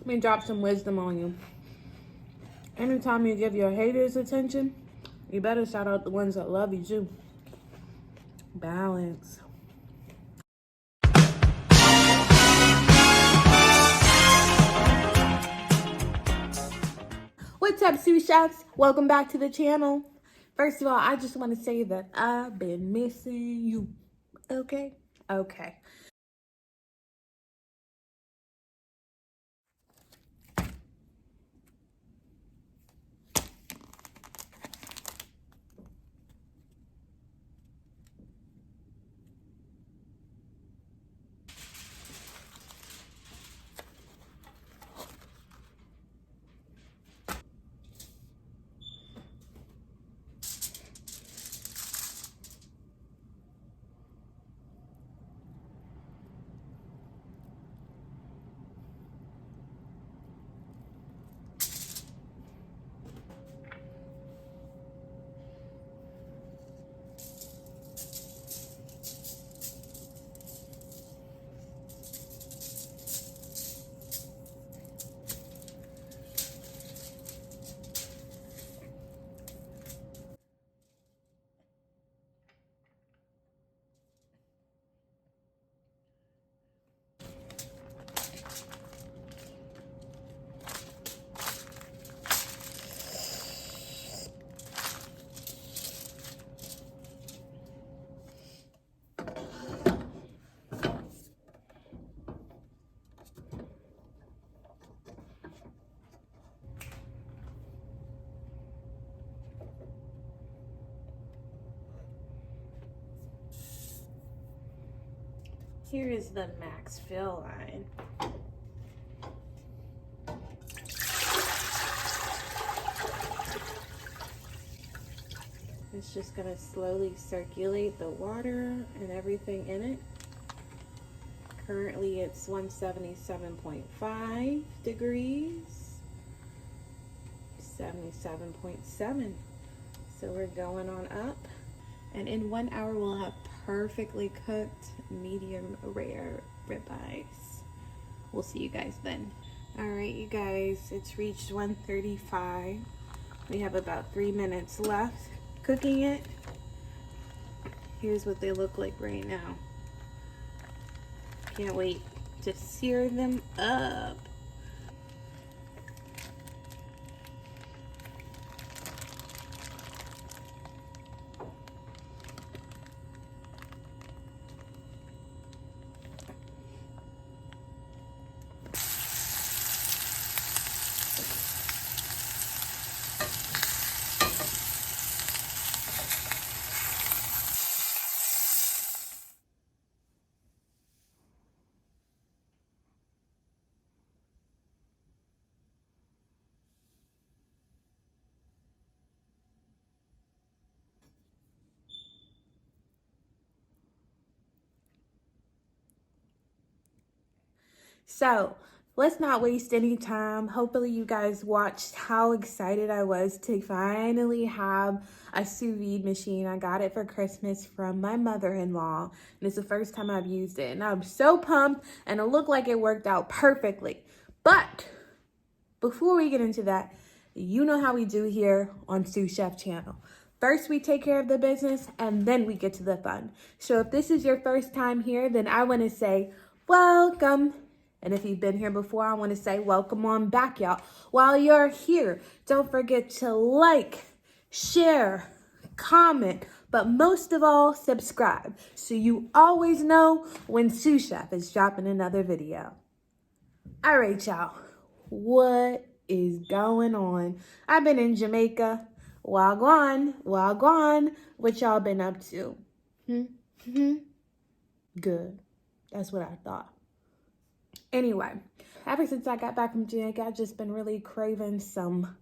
me drop some wisdom on you. Anytime you give your haters attention, you better shout out the ones that love you too. Balance. What's up, sous chefs? Welcome back to the channel. First of all, I just want to say that I've been missing you. Okay? Okay. Here is the max fill line. It's just gonna slowly circulate the water and everything in it. Currently it's 177.5 degrees, 77.7. So we're going on up. And in 1 hour, we'll have perfectly cooked medium rare ribeyes. We'll see you guys then. All right, you guys, it's reached 1:35. We have about 3 minutes left cooking it. Here's what they look like right now. Can't wait to sear them up. So let's not waste any time. Hopefully you guys watched how excited I was to finally have a sous vide machine. I got it for Christmas from my mother-in-law, and it's the first time I've used it. And I'm so pumped, and it looked like it worked out perfectly. But before we get into that, you know how we do here on Sous Chef Channel. First, we take care of the business, and then we get to the fun. So if this is your first time here, then I want to say welcome. And if you've been here before, I want to say welcome on back, y'all. While you're here, don't forget to like, share, comment, but most of all, subscribe so you always know when Sous Chef is dropping another video. All right, y'all. What is going on? I've been in Jamaica. Wagwan. What y'all been up to? Good. That's what I thought. Anyway, ever since I got back from Jamaica, I've just been really craving some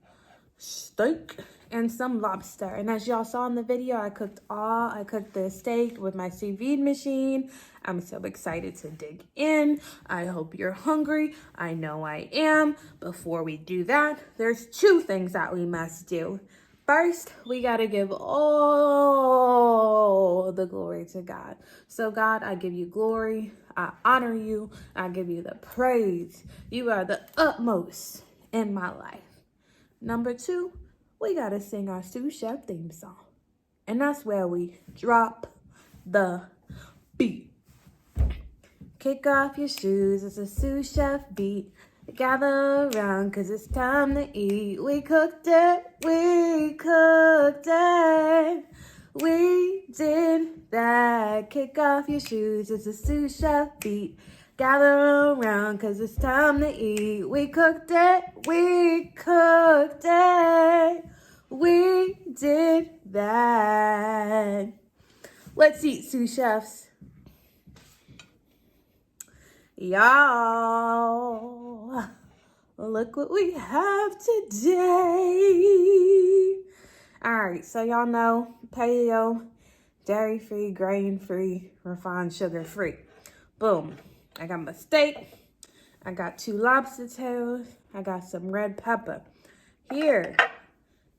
steak and some lobster. And as y'all saw in the video, I cooked the steak with my sous vide machine. I'm so excited to dig in. I hope you're hungry. I know I am. Before we do that, there's 2 things that we must do. First, we got to give all the glory to God. So, God, I give you glory. I honor you. I give you the praise. You are the utmost in my life. Number two, we got to sing our sous chef theme song. And that's where we drop the beat. Kick off your shoes, it's a sous chef beat. Gather around, cause it's time to eat. We cooked it, we cooked it. We did that. Kick off your shoes, it's a sous chef beat. Gather around, cause it's time to eat. We cooked it, we cooked it. We did that. Let's eat, sous chefs. Y'all, look what we have today. All right, so y'all know paleo, dairy-free, grain-free, refined sugar-free. Boom. I got my steak. I got 2 lobster tails. I got some red pepper. Here,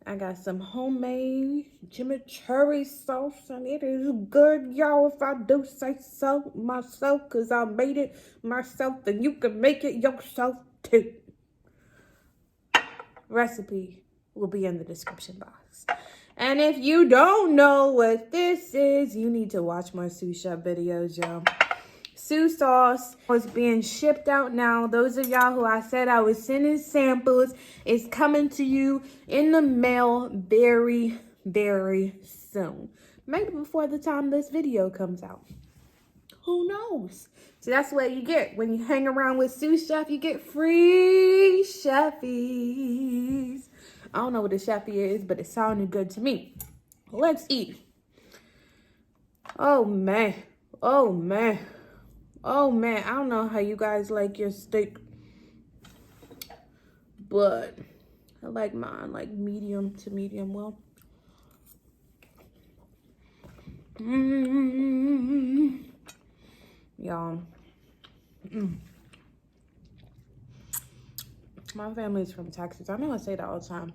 I got some homemade chimichurri sauce, and it is good, y'all, if I do say so myself, because I made it myself, and you can make it yourself, too. Recipe will be in the description box. And if you don't know what this is, you need to watch my sous chef videos, y'all. Sous sauce is being shipped out now. Those of y'all who I said I was sending samples, is coming to you in the mail very, very soon. Maybe before the time this video comes out. Who knows? So that's what you get when you hang around with sous chef. You get free chefies. I don't know what a chefy is, but it sounded good to me. Let's eat. Oh man. Oh man. Oh man, I don't know how you guys like your steak, but I like mine like medium to medium well. Y'all. My family's from Texas. I know I say that all the time.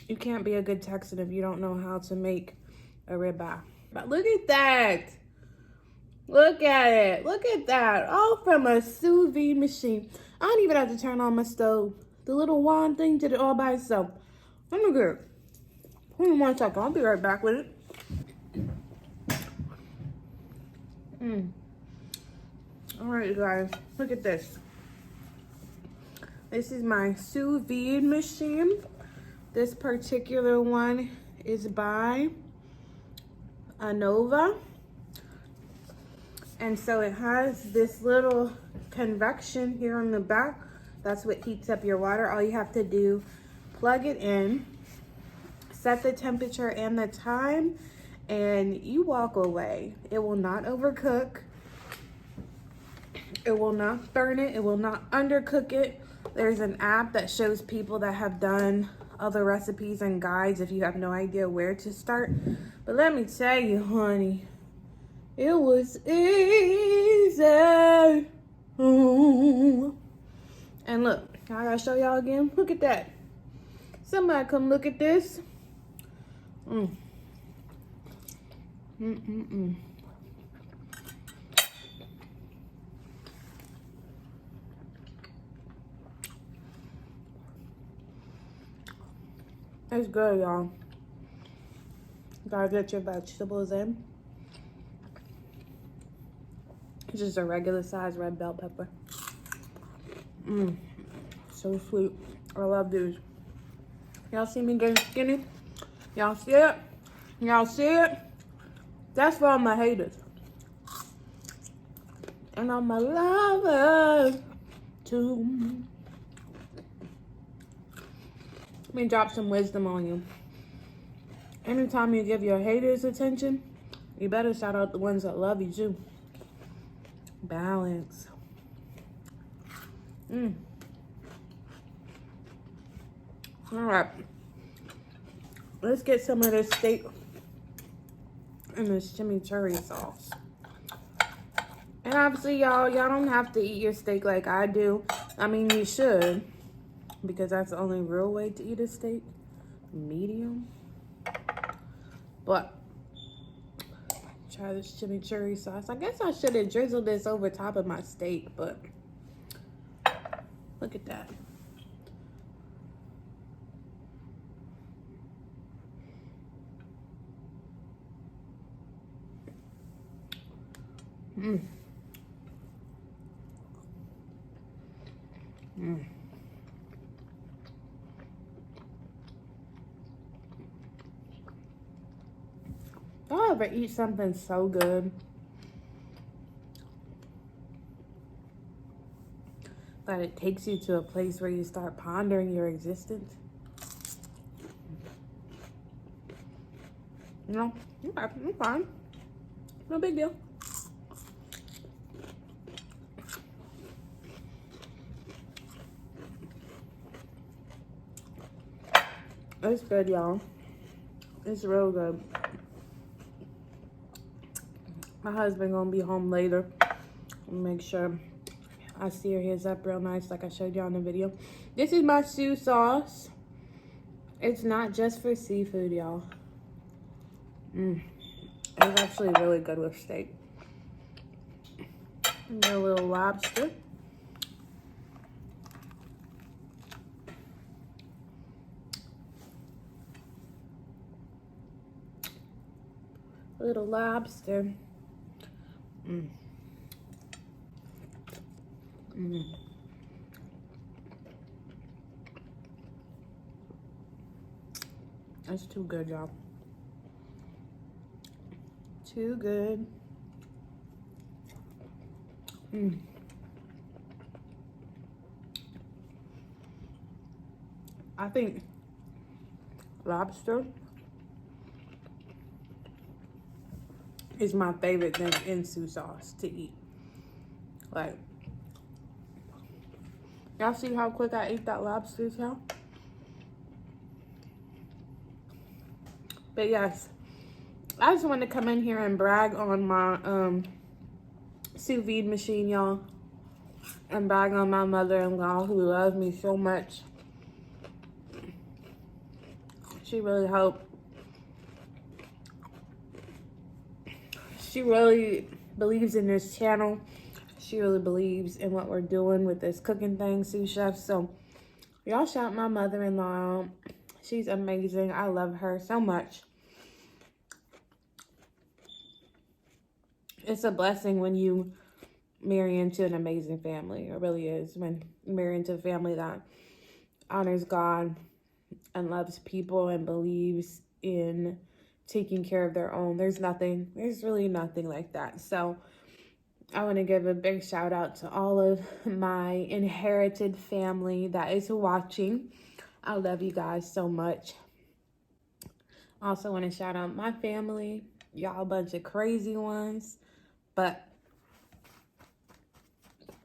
You can't be a good Texan if you don't know how to make a ribeye. But look at that. Look at it. Look at that. All from a sous vide machine. I don't even have to turn on my stove. The little wand thing did it all by itself. Let me get it. Hold on 1 second. I'll be right back with it. All right, guys. Look at this. This is my sous vide machine. This particular one is by Anova. And so it has this little convection here on the back. That's what heats up your water. All you have to do, plug it in, set the temperature and the time, and you walk away. It will not overcook. It will not burn it. It will not undercook it. There's an app that shows people that have done other recipes and guides if you have no idea where to start. But let me tell you, honey, it was easy. And look, I gotta show y'all again. Look at that. Somebody come look at this. It's good, y'all. Gotta get your vegetables in. It's just a regular size red bell pepper. So sweet. I love these. Y'all see me getting skinny? Y'all see it? Y'all see it? That's for all my haters. And all my lovers, too. Let me drop some wisdom on you. Anytime you give your haters attention, you better shout out the ones that love you too. Balance. All right. Let's get some of this steak and this chimichurri sauce. And obviously, y'all don't have to eat your steak like I do. I mean, you should, because that's the only real way to eat a steak. Medium. But try this chimichurri sauce. I guess I should have drizzled this over top of my steak, but look at that. Mmm. Mmm. Y'all ever eat something so good that it takes you to a place where you start pondering your existence? No, okay, I'm fine. No big deal. It's good, y'all. It's real good. My husband gonna be home later. Make sure I sear his up real nice like I showed y'all in the video. This is my sous sauce. It's not just for seafood, y'all. It's actually really good with steak. And a little lobster. Little lobster. That's too good, y'all. Too good. I think lobster is my favorite thing in sous sauce to eat. Like, y'all see how quick I ate that lobster, y'all? But yes, I just wanted to come in here and brag on my sous vide machine, y'all. And brag on my mother-in-law who loves me so much. She really helped. She really believes in this channel. She really believes in what we're doing with this cooking thing, sous chef. So y'all shout my mother-in-law out. She's amazing. I love her so much. It's a blessing when you marry into an amazing family. It really is. When you marry into a family that honors God and loves people and believes in taking care of their own. There's really nothing like that. So I want to give a big shout out to all of my inherited family that is watching. I love you guys so much. Also want to shout out my family. Y'all a bunch of crazy ones, but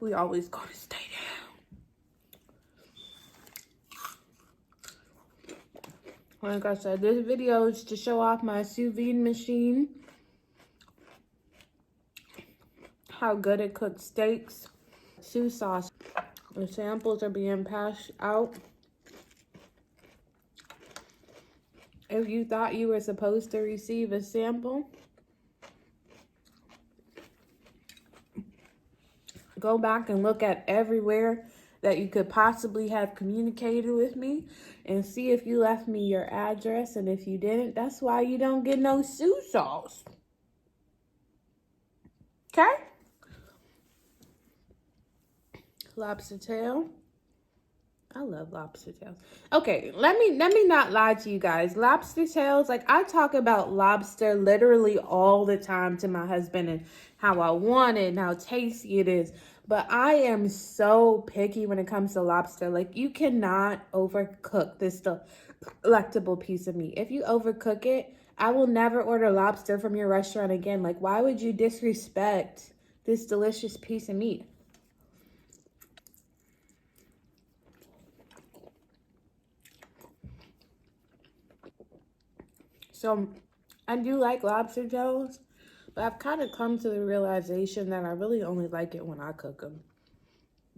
we always gonna stay down. Like I said, this video is to show off my sous vide machine. How good it cooks steaks. Sous sauce. The samples are being passed out. If you thought you were supposed to receive a sample, go back and look at everywhere that you could possibly have communicated with me and see if you left me your address. And if you didn't, that's why you don't get no sous sauce. Okay? Lobster tail. I love lobster tails. Okay, let me not lie to you guys. Lobster tails, like I talk about lobster literally all the time to my husband and how I want it and how tasty it is. But I am so picky when it comes to lobster. Like you cannot overcook this delectable piece of meat. If you overcook it, I will never order lobster from your restaurant again. Like why would you disrespect this delicious piece of meat? So I do like lobster tails, But I've kind of come to the realization that I really only like it when I cook them.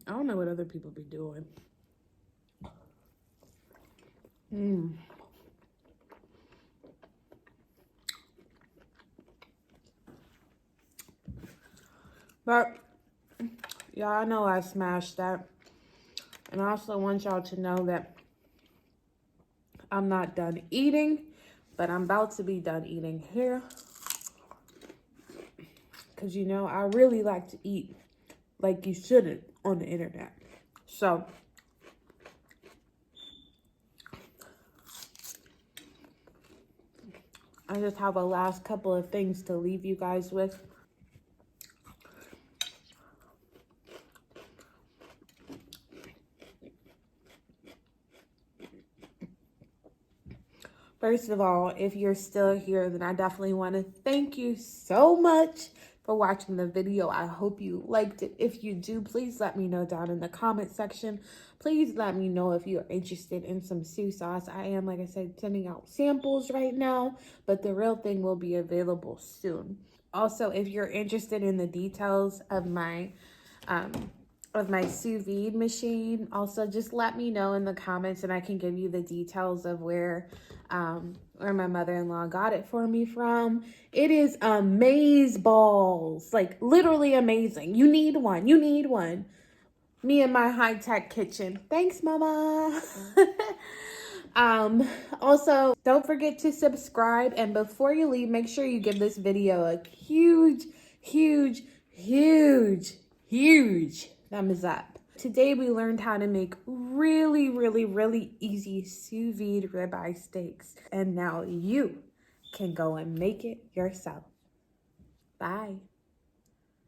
I don't know what other people be doing. But y'all know I smashed that. And I also want y'all to know that I'm not done eating, but I'm about to be done eating here. Because, you know, I really like to eat like you shouldn't on the internet. So, I just have a last couple of things to leave you guys with. First of all, if you're still here, then I definitely want to thank you so much for watching the video. I hope you liked it. If you do, please let me know down in the comment section. Please let me know if you're interested in some sous sauce. I am, like I said, sending out samples right now, but the real thing will be available soon. Also, if you're interested in the details of my sous vide machine, also just let me know in the comments and I can give you the details of where my mother-in-law got it for me from. It is amaze balls, like literally amazing. You need one. You need one. Me and my high-tech kitchen. Thanks, mama. Also, don't forget to subscribe, and before you leave, make sure you give this video a huge thumbs up. Today we learned how to make really easy sous vide ribeye steaks, and now you can go and make it yourself. Bye.